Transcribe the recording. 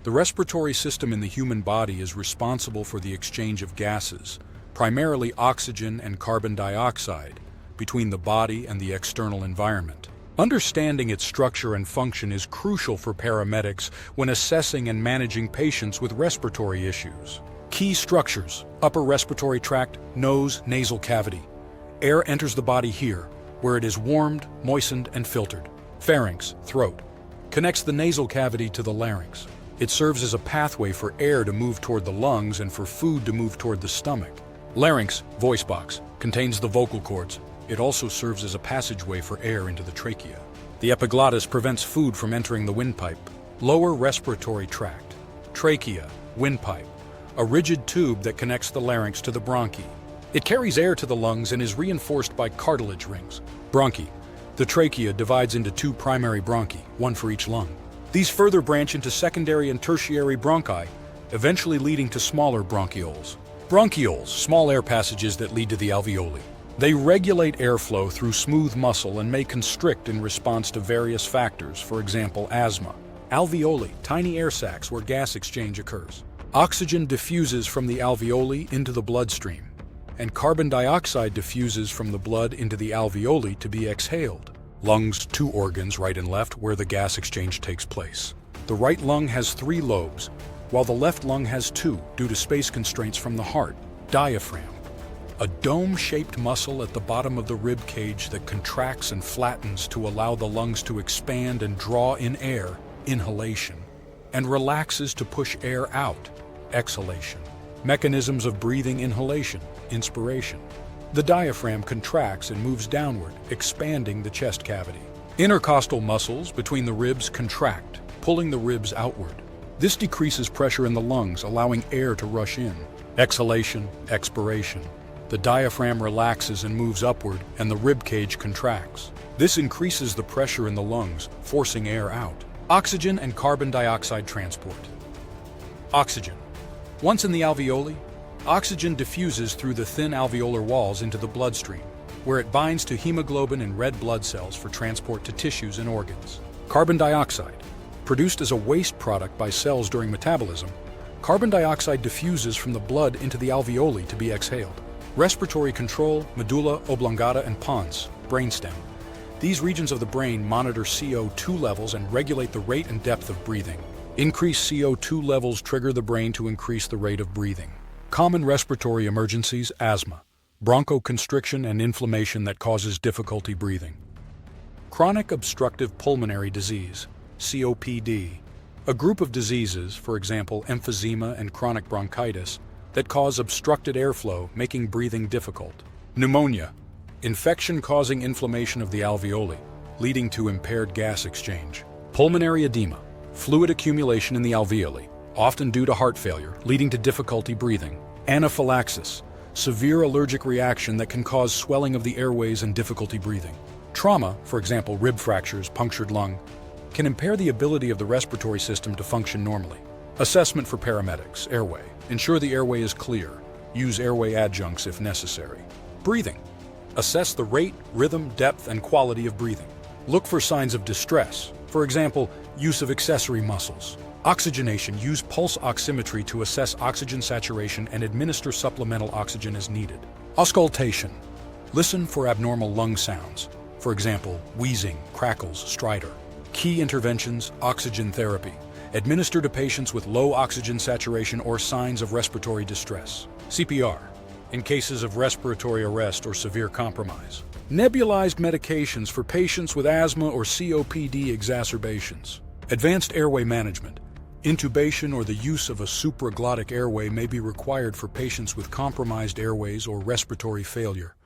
The respiratory system in the human body is responsible for the exchange of gases, primarily oxygen and carbon dioxide, between the body and the external environment. Understanding its structure and function is crucial for paramedics when assessing and managing patients with respiratory issues. Key structures: upper respiratory tract, nose, nasal cavity. Air enters the body here, where it is warmed, moistened, and filtered. Pharynx, throat, connects the nasal cavity to the larynx. It serves as a pathway for air to move toward the lungs and for food to move toward the stomach. Larynx, voice box, contains the vocal cords. It also serves as a passageway for air into the trachea. The epiglottis prevents food from entering the windpipe. Lower respiratory tract. Trachea, windpipe, a rigid tube that connects the larynx to the bronchi. It carries air to the lungs and is reinforced by cartilage rings. Bronchi. The trachea divides into two primary bronchi, one for each lung. These further branch into secondary and tertiary bronchi, eventually leading to smaller bronchioles. Bronchioles, small air passages that lead to the alveoli. They regulate airflow through smooth muscle and may constrict in response to various factors, for example, asthma. Alveoli, tiny air sacs where gas exchange occurs. Oxygen diffuses from the alveoli into the bloodstream, and carbon dioxide diffuses from the blood into the alveoli to be exhaled. Lungs, two organs, right and left, where the gas exchange takes place. The right lung has 3 lobes, while the left lung has 2 due to space constraints from the heart. Diaphragm, a dome-shaped muscle at the bottom of the rib cage that contracts and flattens to allow the lungs to expand and draw in air, inhalation, and relaxes to push air out, exhalation. Mechanisms of breathing: inhalation, inspiration. The diaphragm contracts and moves downward, expanding the chest cavity. Intercostal muscles between the ribs contract, pulling the ribs outward. This decreases pressure in the lungs, allowing air to rush in. Exhalation, expiration. The diaphragm relaxes and moves upward, and the rib cage contracts. This increases the pressure in the lungs, forcing air out. Oxygen and carbon dioxide transport. Oxygen. Once in the alveoli, oxygen diffuses through the thin alveolar walls into the bloodstream, where it binds to hemoglobin and red blood cells for transport to tissues and organs. Carbon dioxide. Produced as a waste product by cells during metabolism, carbon dioxide diffuses from the blood into the alveoli to be exhaled. Respiratory control: medulla oblongata and pons, brainstem. These regions of the brain monitor CO2 levels and regulate the rate and depth of breathing. Increased CO2 levels trigger the brain to increase the rate of breathing. Common respiratory emergencies: asthma, bronchoconstriction and inflammation that causes difficulty breathing. Chronic obstructive pulmonary disease, COPD, a group of diseases, for example emphysema and chronic bronchitis, that cause obstructed airflow, making breathing difficult. Pneumonia, infection causing inflammation of the alveoli, leading to impaired gas exchange. Pulmonary edema, fluid accumulation in the alveoli, often due to heart failure, leading to difficulty breathing. Anaphylaxis, severe allergic reaction that can cause swelling of the airways and difficulty breathing. Trauma, for example rib fractures, punctured lung, can impair the ability of the respiratory system to function normally. Assessment for paramedics: airway. Ensure the airway is clear. Use airway adjuncts if necessary. Breathing. Assess the rate, rhythm, depth, and quality of breathing. Look for signs of distress, for example, use of accessory muscles. Oxygenation. Use pulse oximetry to assess oxygen saturation and administer supplemental oxygen as needed. Auscultation. Listen for abnormal lung sounds, for example, wheezing, crackles, stridor. Key interventions: oxygen therapy, administer to patients with low oxygen saturation or signs of respiratory distress. CPR, in cases of respiratory arrest or severe compromise. Nebulized medications for patients with asthma or COPD exacerbations. Advanced airway management. Intubation or the use of a supraglottic airway may be required for patients with compromised airways or respiratory failure.